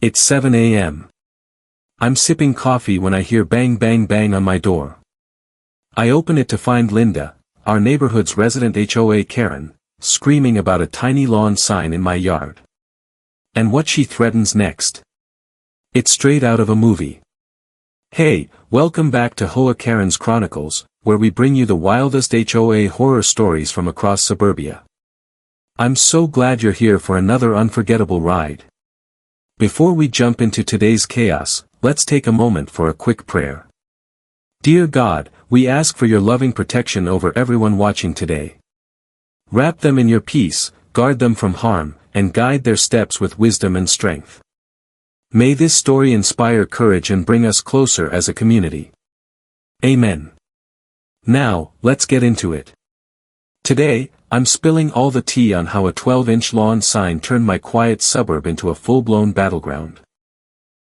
It's 7 a.m. I'm sipping coffee when I hear bang bang bang on my door. I open it to find Linda, our neighborhood's resident HOA Karen, screaming about a tiny lawn sign in my yard. And what she threatens next? It's straight out of a movie. Hey, welcome back to HOA Karen's Chronicles, where we bring you the wildest HOA horror stories from across suburbia. I'm so glad you're here for another unforgettable ride. Before we jump into today's chaos, let's take a moment for a quick prayer. Dear God, we ask for your loving protection over everyone watching today. Wrap them in your peace, guard them from harm, and guide their steps with wisdom and strength. May this story inspire courage and bring us closer as a community. Amen. Now, let's get into it. Today, I'm spilling all the tea on how a 12-inch lawn sign turned my quiet suburb into a full-blown battleground.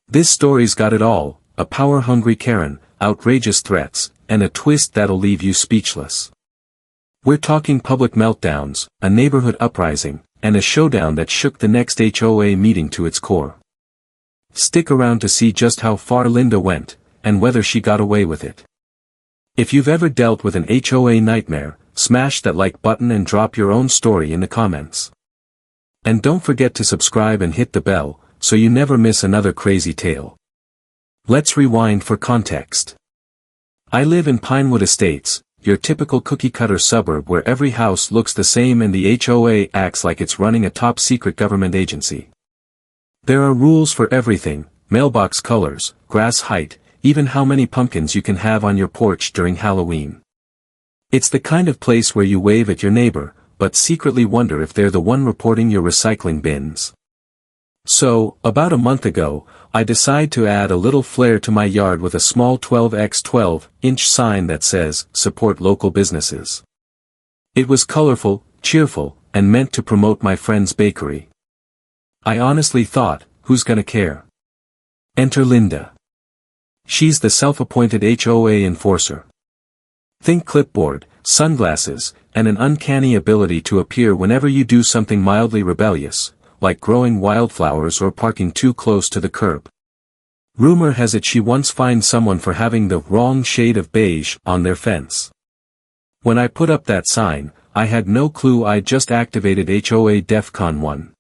This story's got it all: a power-hungry Karen, outrageous threats, and a twist that'll leave you speechless. We're talking public meltdowns, a neighborhood uprising, and a showdown that shook the next HOA meeting to its core. Stick around to see just how far Linda went, and whether she got away with it. If you've ever dealt with an HOA nightmare, smash that like button and drop your own story in the comments. And don't forget to subscribe and hit the bell, so you never miss another crazy tale. Let's rewind for context. I live in Pinewood Estates, your typical cookie-cutter suburb where every house looks the same and the HOA acts like it's running a top-secret government agency. There are rules for everything: mailbox colors, grass height, even how many pumpkins you can have on your porch during Halloween. It's the kind of place where you wave at your neighbor, but secretly wonder if they're the one reporting your recycling bins. So, about a month ago, I decide to add a little flair to my yard with a small 12x12-inch sign that says, "Support local businesses." It was colorful, cheerful, and meant to promote my friend's bakery. I honestly thought, who's gonna care? Enter Linda. She's the self-appointed HOA enforcer. Think clipboard, sunglasses, and an uncanny ability to appear whenever you do something mildly rebellious, like growing wildflowers or parking too close to the curb. Rumor has it she once fined someone for having the wrong shade of beige on their fence. When I put up that sign, I had no clue I'd just activated HOA DEFCON 1.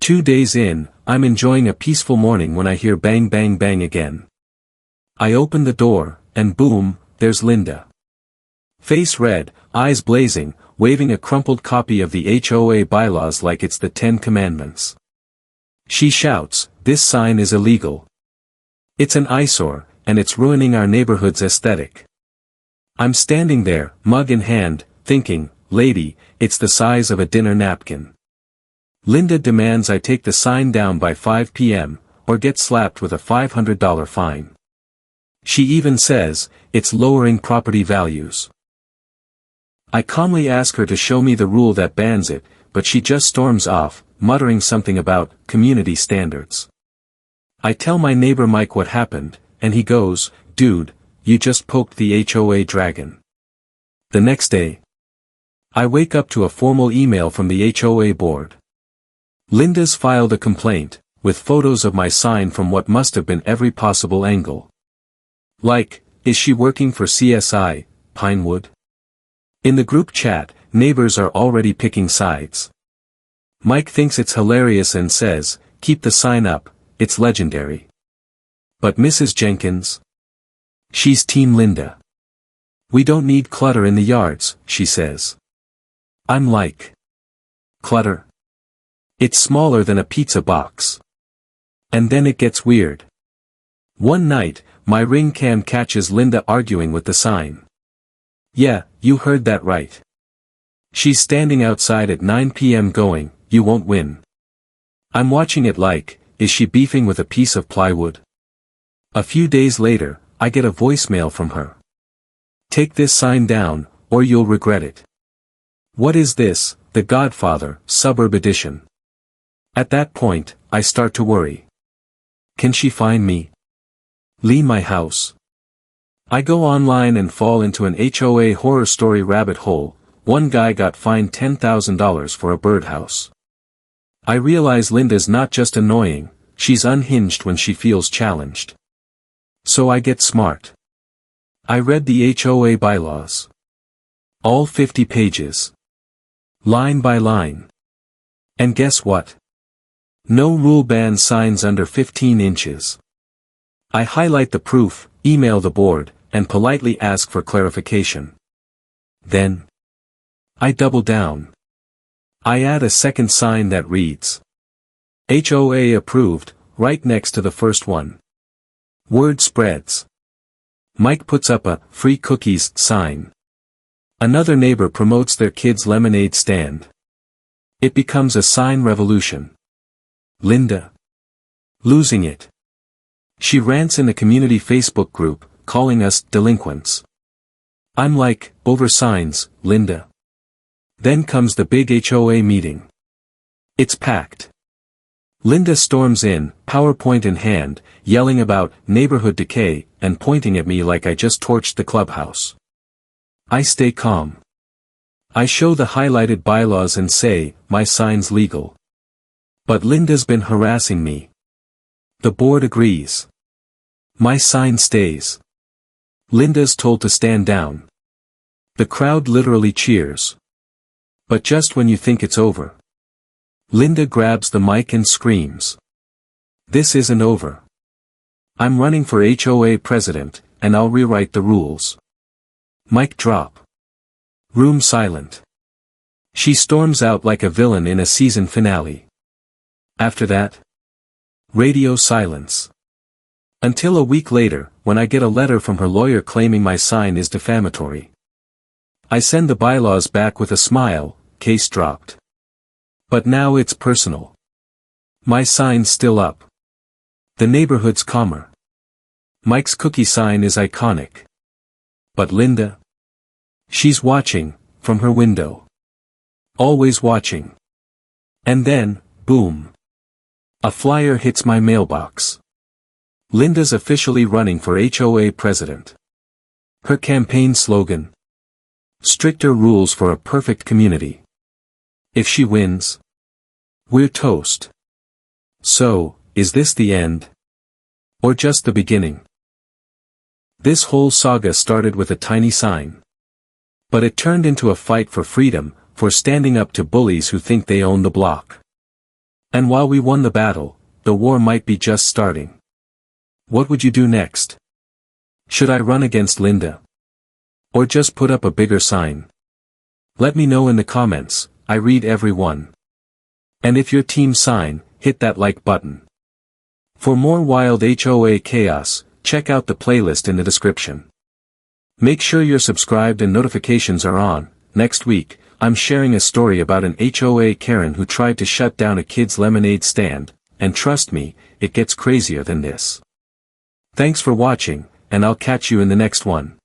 2 days in, I'm enjoying a peaceful morning when I hear bang bang bang again. I open the door, and boom, there's Linda. Face red, eyes blazing, waving a crumpled copy of the HOA bylaws like it's the 10 Commandments. She shouts, "This sign is illegal. It's an eyesore, and it's ruining our neighborhood's aesthetic." I'm standing there, mug in hand, thinking, "Lady, it's the size of a dinner napkin." Linda demands I take the sign down by 5 p.m., or get slapped with a $500 fine. She even says, it's lowering property values. I calmly ask her to show me the rule that bans it, but she just storms off, muttering something about community standards. I tell my neighbor Mike what happened, and he goes, "Dude, you just poked the HOA dragon." The next day, I wake up to a formal email from the HOA board. Linda's filed a complaint, with photos of my sign from what must have been every possible angle. Like, is she working for CSI, Pinewood? In the group chat, neighbors are already picking sides. Mike thinks it's hilarious and says, "Keep the sign up, it's legendary." But Mrs. Jenkins? She's Team Linda. "We don't need clutter in the yards," she says. I'm like, clutter? It's smaller than a pizza box. And then it gets weird. One night, my Ring cam catches Linda arguing with the sign. Yeah, you heard that right. She's standing outside at 9 p.m. going, "You won't win." I'm watching it like, is she beefing with a piece of plywood? A few days later, I get a voicemail from her. "Take this sign down, or you'll regret it." What is this, The Godfather, Suburb Edition? At that point, I start to worry. Can she find me? Leave my house? I go online and fall into an HOA horror story rabbit hole. One guy got fined $10,000 for a birdhouse. I realize Linda's not just annoying, she's unhinged when she feels challenged. So I get smart. I read the HOA bylaws. All 50 pages. Line by line. And guess what? No rule bans signs under 15 inches. I highlight the proof, email the board, and politely ask for clarification. Then I double down. I add a second sign that reads HOA approved, right next to the first one. Word spreads. Mike puts up a free cookies sign. Another neighbor promotes their kid's lemonade stand. It becomes a sign revolution. Linda. Losing it. She rants in the community Facebook group, calling us delinquents. I'm like, over signs, Linda. Then comes the big HOA meeting. It's packed. Linda storms in, PowerPoint in hand, yelling about neighborhood decay, and pointing at me like I just torched the clubhouse. I stay calm. I show the highlighted bylaws and say, my sign's legal. But Linda's been harassing me. The board agrees. My sign stays. Linda's told to stand down. The crowd literally cheers. But just when you think it's over, Linda grabs the mic and screams. This isn't over. I'm running for HOA president, and I'll rewrite the rules. Mic drop. Room silent. She storms out like a villain in a season finale. After that, radio silence. Until a week later, when I get a letter from her lawyer claiming my sign is defamatory. I send the bylaws back with a smile, case dropped. But now it's personal. My sign's still up. The neighborhood's calmer. Mike's cookie sign is iconic. But Linda? She's watching, from her window. Always watching. And then, boom. A flyer hits my mailbox. Linda's officially running for HOA president. Her campaign slogan: stricter rules for a perfect community. If she wins, we're toast. So, is this the end? Or just the beginning? This whole saga started with a tiny sign. But it turned into a fight for freedom, for standing up to bullies who think they own the block. And while we won the battle, the war might be just starting. What would you do next? Should I run against Linda? Or just put up a bigger sign? Let me know in the comments, I read every one. And if you're team sign, hit that like button. For more wild HOA chaos, check out the playlist in the description. Make sure you're subscribed and notifications are on. Next week, I'm sharing a story about an HOA Karen who tried to shut down a kid's lemonade stand, and trust me, it gets crazier than this. Thanks for watching, and I'll catch you in the next one.